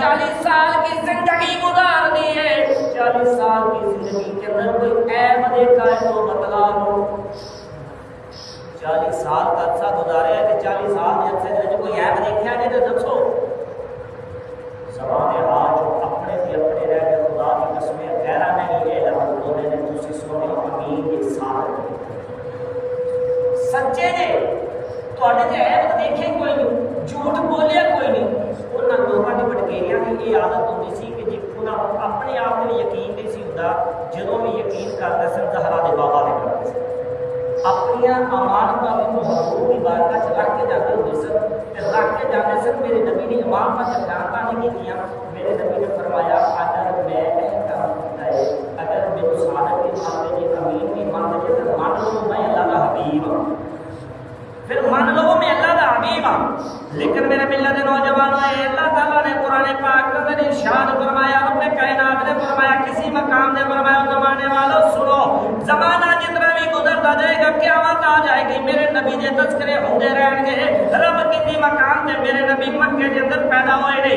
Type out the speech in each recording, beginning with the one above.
40 سال کی زندگی گزار دی ہے، 40 سال کی زندگی کے اندر کوئی عیب دیکھا ہے تو بتلا دو۔ 40 سال کا عرصہ گزارا ہے کہ 40 سال کے عرصے میں کوئی عیب دیکھا ہے تو دسو۔ زبان حال جو اپنے سے اپنے رہ گئے، خدا کی قسمیں غیرہ نہیں ہے لفظ بولے نے تسی سونے امین کے ساتھ سچے نے تواڈے تے عیب دیکھے کوئی نہیں، جھوٹ بولیا کوئی نہیں۔ انہاں لوکاں دی بٹکیریاں دی یہ عادت ہوندی سی کہ جی انہاں اپنے آپ تے یقین نہیں سی ہوندا، جدوں بھی یقین کردے سن زہرا دے بابا دے کردے سن، اپنی امانتاں نوں حضور دی بارگاہ چ رکھ کے جاندے ہوندے سن تے رکھ کے جاندے سن۔ میرے نبی نے امانتاں جانتا نہیں کیتیاں، میرے نبی نے فرمایا اگر میں کام کیتا ہے، اگر میرے صادق کی مانتے جی امین کی مانتے جی تو مان لو میں اللہ دا حبیب ہوں، پھر مان لو میں اللہ دا حبیب ہوں۔ لیکن میرے ملت نوجوانوں اللہ تعالیٰ نے قرآن پاک کے اندر ارشاد فرمایا، رب کائنات نے فرمایا کسی مقام نے فرمایا زمانے والوں سنو، زمانہ جتنا بھی گزرتا جائے گا قیامت آ جائے گی، میرے نبی کے تذکرے ہوتے رہن گے۔ رب کسی مقام سے میرے نبی مکے کے اندر پیدا ہوئے نے،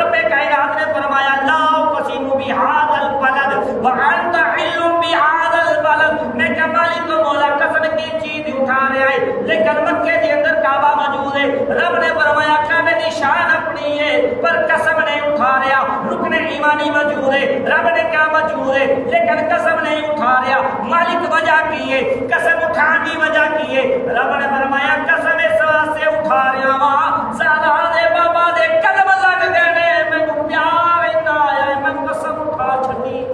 رب کائنات نے فرمایا لا اقسم بہذا البلد وانت حل بہذا البلد، میں کہ مالک و مولا قسم کی چیز اٹھا رہا ہے لیکن مکے کے اندر کعبہ موجود ہے۔ رب نے فرمایا کعبے کی شان اپنی ہے پر قسم نہیں اٹھا رہا، رکن ایمانی موجود ہے، رب نے کیا موجود ہے لیکن قسم نہیں اٹھا رہا۔ مالک وجہ کی ہے، قسم اٹھان کی وجہ کی ہے، رب نے فرمایا قسم اس واسطے اٹھا رہا وا زیادہ دے بابا دے قدم لگ گئے نے، میں پیار اتنا آیا ہے میں قسم اٹھا چھڈی۔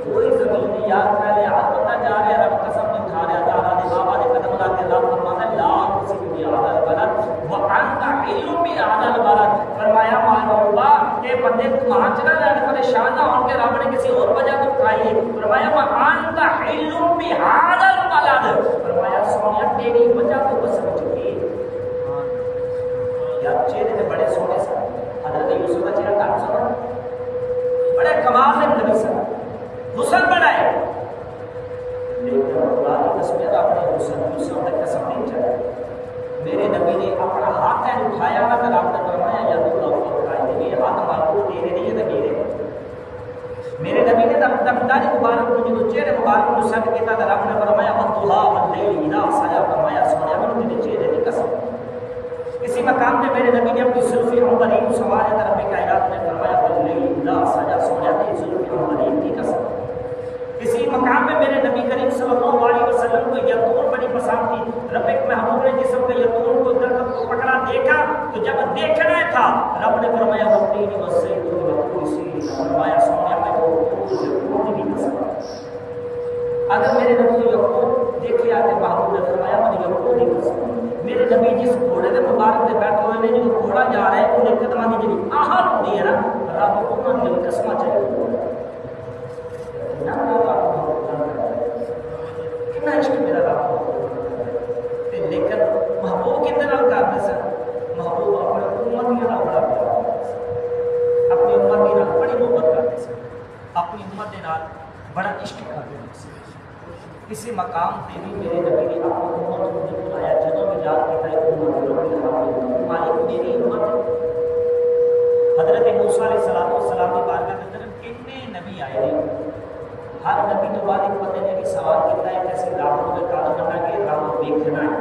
کوئی زمین یاد کر لے ہاتھ پتا جا رہا ہے رب قسم اٹھا رہا زیادہ دے بابا دے قدم لگ کے رب فرماتا لا اقسم بہذا البلد وانت حل بہذا البلد، فرمایا معلومہ کہ بندے وہاں چلا جانے پریشان نہ ہو کے رب نے کسی اور وجہ کو اٹھائی ہے، فرمایا وانت حل بہذا البلد، فرمایا سونیا تیری وجہ تو قسم چکی یار چہرے تے بڑے سونے سن، حضرت یوسف کا چہرہ کٹ سن، بڑے کمال سے نبی سن، حسن بڑا ہے لیکن اللہ کی قسم ہے اپنے حسن یوسف نے قسم نہیں چڑھائی۔ میرے نبی نے اپنا ہاتھ اٹھایا نہ کر آپ نے فرمایا یا تو لوگ اٹھائے تھے یہ ہاتھ مارکو تیرے نہیں ہے میرے۔ میرے نبی نے دفتاری مبارک کو جو چہرے مبارک کو سٹ کیا تھا رب نے فرمایا والضحیٰ واللیل اذا سجا، فرمایا سونے میں تیرے چہرے کی قسم۔ کسی مقام پہ میرے نبی نے اپنی زلفی عمری کو سنوارے طرف کائنات نے فرمایا واللیل اذا سجا، سونے تیری زلفی عمری کی قسم۔ کسی مقام میں میرے نبی کریم صلی اللہ علیہ وسلم کو یتون بڑی پسند تھی، رب محبوب نے جسم کے یتون کو درخت کو پکڑا دیکھا تو جب دیکھنا تھا رب نے فرمایا والتین والزیتون وطور سینین، فرمایا سونے میں وہ یتون کی قسم۔ اگر میرے نبی یتون دیکھے آتے محبوب نے فرمایا مجھے یتون کی قسم۔ میرے نبی جس گھوڑے کے مبارک سے بیٹھے ہوئے نے جو گھوڑا جا رہا ہے انہیں قدمہ کی جی آہت ہوتی ہے نا رب انہوں نے قسمہ چاہیے کتنا عشق میرا رب لیکن محبوب کتنے نال کرتے سن، محبوب اپنے امت کے نال بڑا پیار کرتے سن، اپنی امت کے نال بڑی محبت کرتے سن، اپنی امت کے نال بڑا عشق کرتے سن۔ کسی مقام پہ بھی میرے نبی نے اپنی امت کو نہیں بلایا، جدوں بھی یاد کیا ہے امت مالک میری امت۔ حضرت موسیٰ علیہ السلام کی بارگاہ کے اندر کتنے نبی آئے ہیں، ہر نبی تو بعد ایک بندے نے بھی سوال کیا ہے کیسے رب کو کام کرنا کہ رب دیکھنا ہے،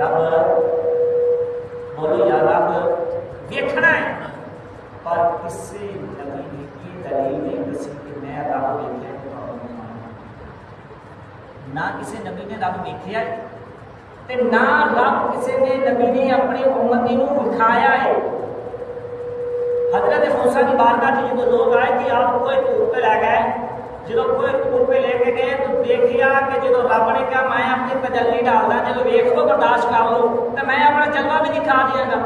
رب بولو یا رب دیکھنا ہے، پر کسی نبی نے یہ دلیل نہیں دسی کہ میں رب دیکھا نہ کسی نبی نے رب دیکھا ہے تے نہ رب کسی نے نبی نے اپنی امتی کو دکھایا ہے۔ حضرت موسیٰ کی بارگاہ سے جو لوگ آئے کہ آپ کوئی ٹور پہ لے گئے، جب کوئی ٹور پہ لے کے گئے تو دیکھیا کہ جب رب نے کہا میں اپنی تجلی ڈالنا جب ویکھ لو برداشت کر لو تو میں اپنا جلوہ بھی دکھا دیا گا،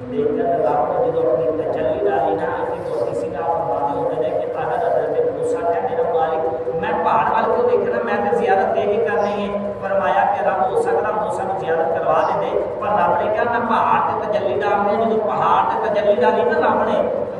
لیکن رب نے جب اپنی تجلی ڈالی نا کہ کسی کا فرمانے ہوتے ہیں کہ اگر حضرت موسیٰ کہ میرا مالک میں پہاڑ وال کو دیکھنا میں تو زیارت دے ہی کرنی ہے، فرمایا کہ رب ہو سکتا موسیٰ کو زیارت کروا دے دے، پر رب نے کہا میں پہاڑ سے تجلی ڈالنے جب پہاڑ سے تجلی ڈالی نا رب نے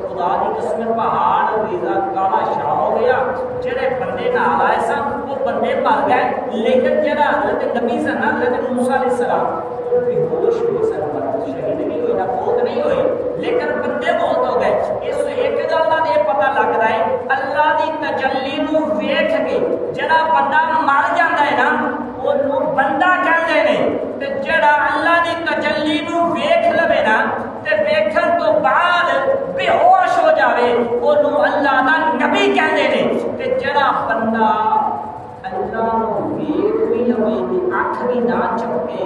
خدا کی قسم پہاڑ ریزا کالا شاہ ہو گیا، جڑے بندے نال آئے سن وہ بندے مر گئے، لیکن جڑا حضرت نبی سن حضرت موسیٰ علیہ السلام وہ بے ہوش ہوئے سن، شہید نہیں ہوئے، نہ فوت نہیں ہوئے، لیکن بندے بہت ہو گئے۔ اس ایک گل دا یہ پتہ لگدا ہے اللہ دی تجلی نو ویکھ کے جڑا بندہ مر جاندا ہے نا وہ بندہ کہندے نے، تے جڑا اللہ دی تجلی نو ویکھ لوے نا تے ویکھن تو بعد بے ہوش ہو جاوے اونوں اللہ دا نبی کہندے نے۔ تے جڑا بندہ اللہ نو ویکھ بھی لوے تے اکھ بھی نہ چمکے،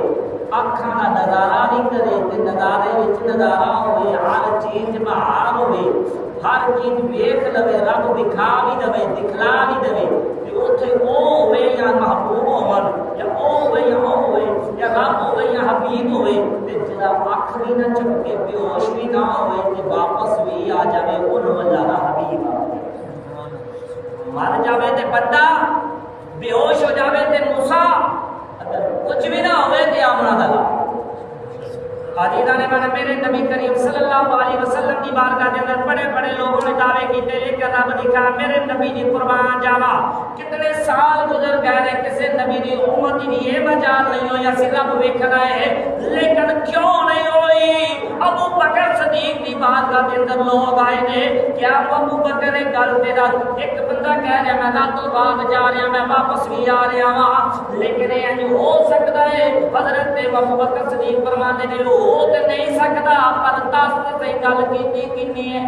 اکھاں دا نظارہ نہیں کرے تے نظارے وچ نظارہ ہوئے، ہر چیز بہار ہوئے، ہر چیز ویکھ لوے، رب دکھا بھی دے دکھلا بھی دے تے اوتھے او ہوئے یا محبوب ہون یا او ہوئے یا او ہوئے یا رب ہوئے یا حبیب ہوئے تے جڑا اکھ بھی نہ چمکے، بے ہوش بھی نہ ہوئے تے واپس بھی آ جاوے اونوں اللہ دا حبیب مر جاوے تے بندہ بے ہوش ہو جاوے تے موسیٰ اگر کچھ بھی نہ ہوئے تے آمنا دلا حدیث نے میں میرے نبی کریم صلی اللہ علیہ وسلم کی بارگاہ کے اندر بڑے بڑے لوگوں نے دعوے کیتے، لیکن رب دکھا میرے نبی جی قربان جاوا کتنے سال گزر گئے نے کسی نبی دی امت دی یہ مجال نہیں ہوئی اسی رب ویکھنا ہے، لیکن کیوں نہیں ہوئی؟ ابو بکر صدیق دی بارگاہ کے اندر لوگ آئے نے، کیا ابو بکر نے گل تیرا ایک بندہ کہہ رہا میں راتوں رات جا رہا میں واپس بھی آ رہا ہاں، لیکن یہ ہو سکتا ہے حضرت ابو بکر صدیق فرماتے نے ہو تے نہیں سکتا، پر دس تے گل کیتی کینی ہے